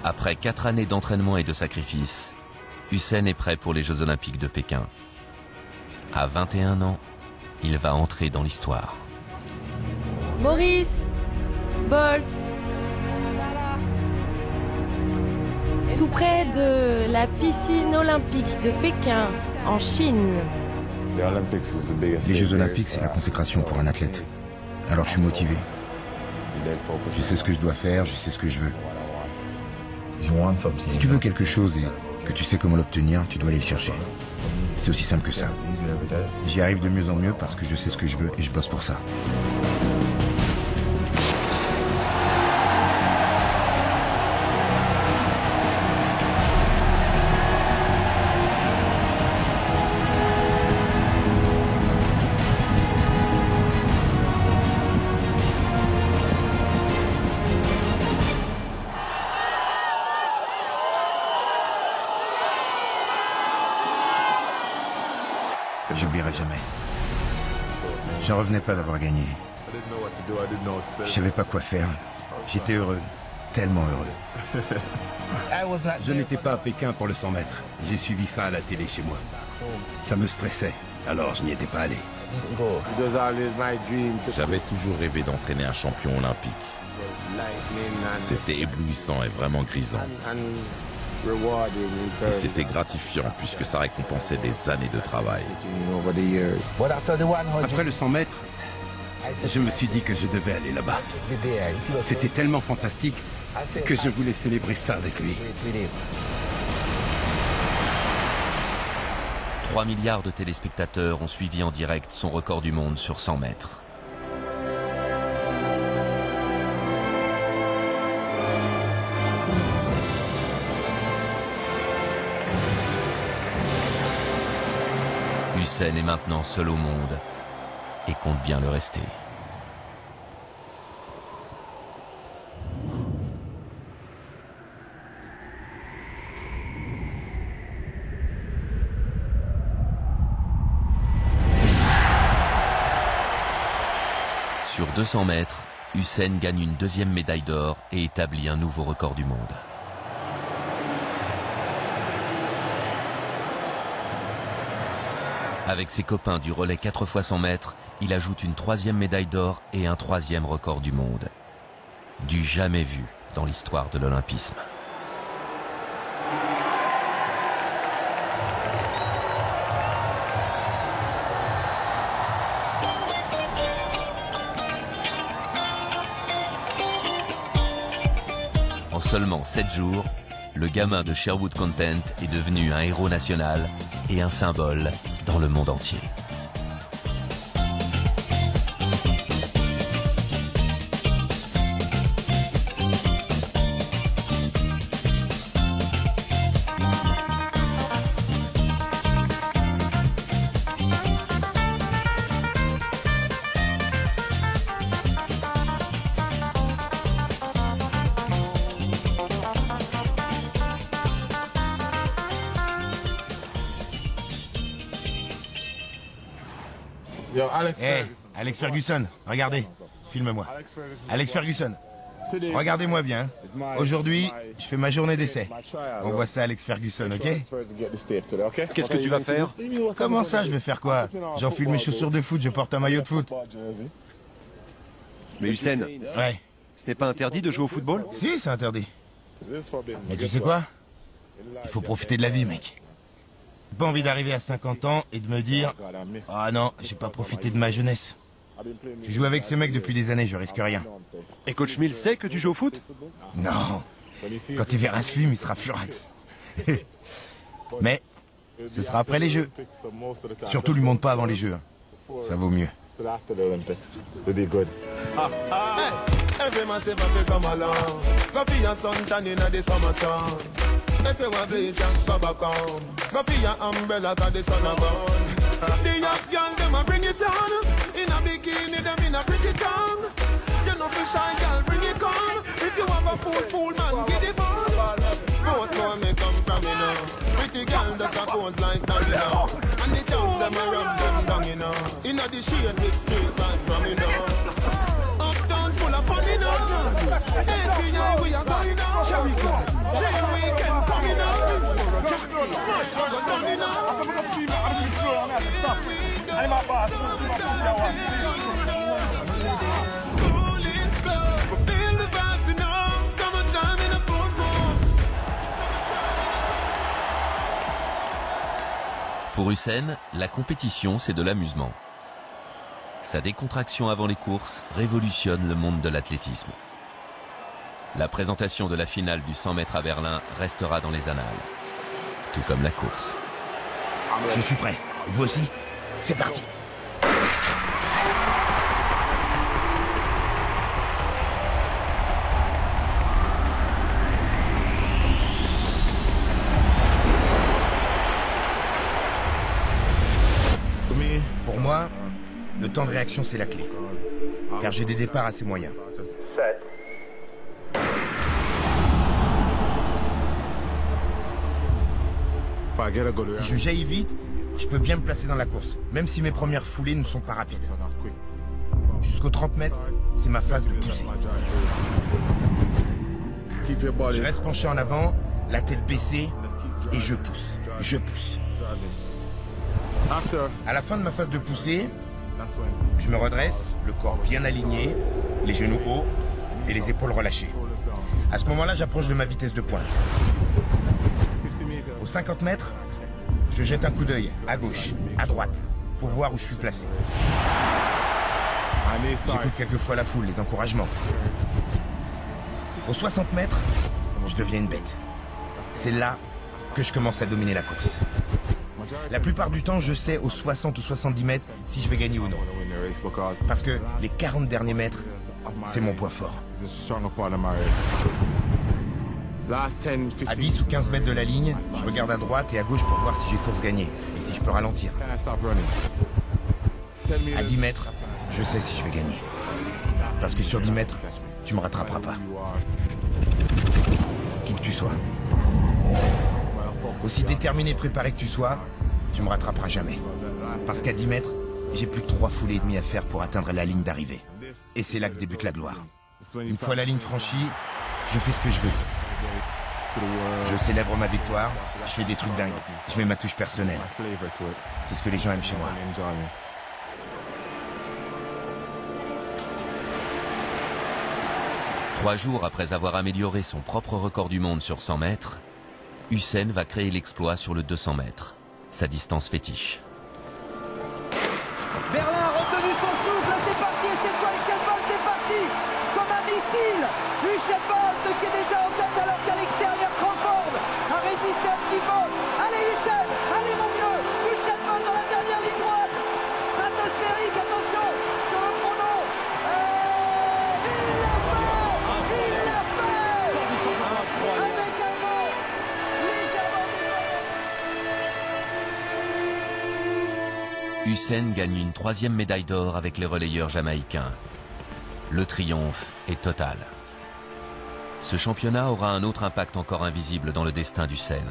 Après 4 années d'entraînement et de sacrifice, Usain est prêt pour les Jeux Olympiques de Pékin. À 21 ans, il va entrer dans l'histoire. Maurice, Bolt, tout près de la piscine olympique de Pékin, en Chine. Les Jeux Olympiques, c'est la consécration pour un athlète. Alors je suis motivé. Je sais ce que je dois faire, je sais ce que je veux. Si tu veux quelque chose et que tu sais comment l'obtenir, tu dois aller le chercher. C'est aussi simple que ça. J'y arrive de mieux en mieux parce que je sais ce que je veux et je bosse pour ça. J'oublierai jamais. J'en revenais pas d'avoir gagné. Je savais pas quoi faire. J'étais heureux, tellement heureux. Je n'étais pas à Pékin pour le 100 mètres. J'ai suivi ça à la télé chez moi. Ça me stressait, alors je n'y étais pas allé. J'avais toujours rêvé d'entraîner un champion olympique. C'était éblouissant et vraiment grisant. Et c'était gratifiant puisque ça récompensait des années de travail. Après le 100 mètres, je me suis dit que je devais aller là-bas. C'était tellement fantastique que je voulais célébrer ça avec lui. 3 milliards de téléspectateurs ont suivi en direct son record du monde sur 100 mètres. Usain est maintenant seul au monde et compte bien le rester. Sur 200 mètres, Usain gagne une 2e médaille d'or et établit un nouveau record du monde. Avec ses copains du relais 4 x 100 mètres, il ajoute une 3e médaille d'or et un 3e record du monde. Du jamais vu dans l'histoire de l'olympisme. En seulement 7 jours, le gamin de Sherwood Content est devenu un héros national et un symbole dans le monde entier. Hey, Alex Ferguson, regardez, filme-moi. Alex Ferguson, regardez-moi bien. Aujourd'hui, je fais ma journée d'essai. On voit ça, Alex Ferguson, ok? Qu'est-ce que tu vas faire? Comment ça, je vais faire quoi? J'enfile mes chaussures de foot, je porte un maillot de foot. Mais Usain, Ouais. ce n'est pas interdit de jouer au football? Si, c'est interdit. Mais tu sais quoi? Il faut profiter de la vie, mec. J'ai pas envie d'arriver à 50 ans et de me dire « Ah non, j'ai pas profité de ma jeunesse. Je joue avec ces mecs depuis des années, je risque rien. » Et coach Mill sait que tu joues au foot? Non. Quand il verra ce film, il sera furax. Mais ce sera après les Jeux. Surtout lui montre pas avant les Jeux. Ça vaut mieux. Every man say to come along. Go for your suntan in the summer sun. If you want bleach and go back home. Go for your umbrella cause the sun a burn. The young girl them a bring it on. In a bikini them in a pretty tongue. You know for shy girl bring it on. If you have a fool man get it on. Both know me come from you know. Pretty girl does a pose like that you know. And the tongues them a run them down you know. In a the shade with straight right from you know. Uptown full of fun you know. 18 years we are going now. Cherry God. Pour Hussein, la compétition, c'est de l'amusement. Sa décontraction avant les courses révolutionne le monde de l'athlétisme. La présentation de la finale du 100 mètres à Berlin restera dans les annales, tout comme la course. Je suis prêt. Vous aussi? C'est parti. Pour moi, le temps de réaction, c'est la clé. Car j'ai des départs assez moyens. Si je jaillis vite, je peux bien me placer dans la course, même si mes premières foulées ne sont pas rapides. Jusqu'aux 30 mètres, c'est ma phase de poussée. Je reste penché en avant, la tête baissée, et je pousse. Je pousse. À la fin de ma phase de poussée, je me redresse, le corps bien aligné, les genoux hauts et les épaules relâchées. À ce moment-là, j'approche de ma vitesse de pointe. Aux 50 mètres, je jette un coup d'œil à gauche, à droite, pour voir où je suis placé. J'écoute quelquefois la foule, les encouragements. Aux 60 mètres, je deviens une bête. C'est là que je commence à dominer la course. La plupart du temps, je sais aux 60 ou 70 mètres si je vais gagner ou non. Parce que les 40 derniers mètres, c'est mon point fort. À 10 ou 15 mètres de la ligne, je regarde à droite et à gauche pour voir si j'ai course gagnée et si je peux ralentir. À 10 mètres, je sais si je vais gagner. Parce que sur 10 mètres, tu me rattraperas pas. Qui que tu sois. Aussi déterminé et préparé que tu sois, tu me rattraperas jamais. Parce qu'à 10 mètres, j'ai plus que 3 foulées et demie à faire pour atteindre la ligne d'arrivée. Et c'est là que débute la gloire. Une fois la ligne franchie, je fais ce que je veux. Je célèbre ma victoire, je fais des trucs dingues, je mets ma touche personnelle. C'est ce que les gens aiment chez moi. 3 jours après avoir amélioré son propre record du monde sur 100 mètres, Hussein va créer l'exploit sur le 200 mètres, sa distance fétiche. Berlin a retenu son souffle, c'est parti, et cette fois Usain Bolt est parti comme un missile. Usain Bolt qui est déjà en tête alors qu'à l'extérieur Crawford a résisté un petit peu. Allez Usain, allez mon vieux, Usain Bolt dans la dernière ligne droite. Stratosphérique, attention sur le chrono. Il l'a fait avec un mot légèrement décalé. Hussein gagne une 3e médaille d'or avec les relayeurs jamaïcains. Le triomphe est total. Ce championnat aura un autre impact encore invisible dans le destin d'Hussein.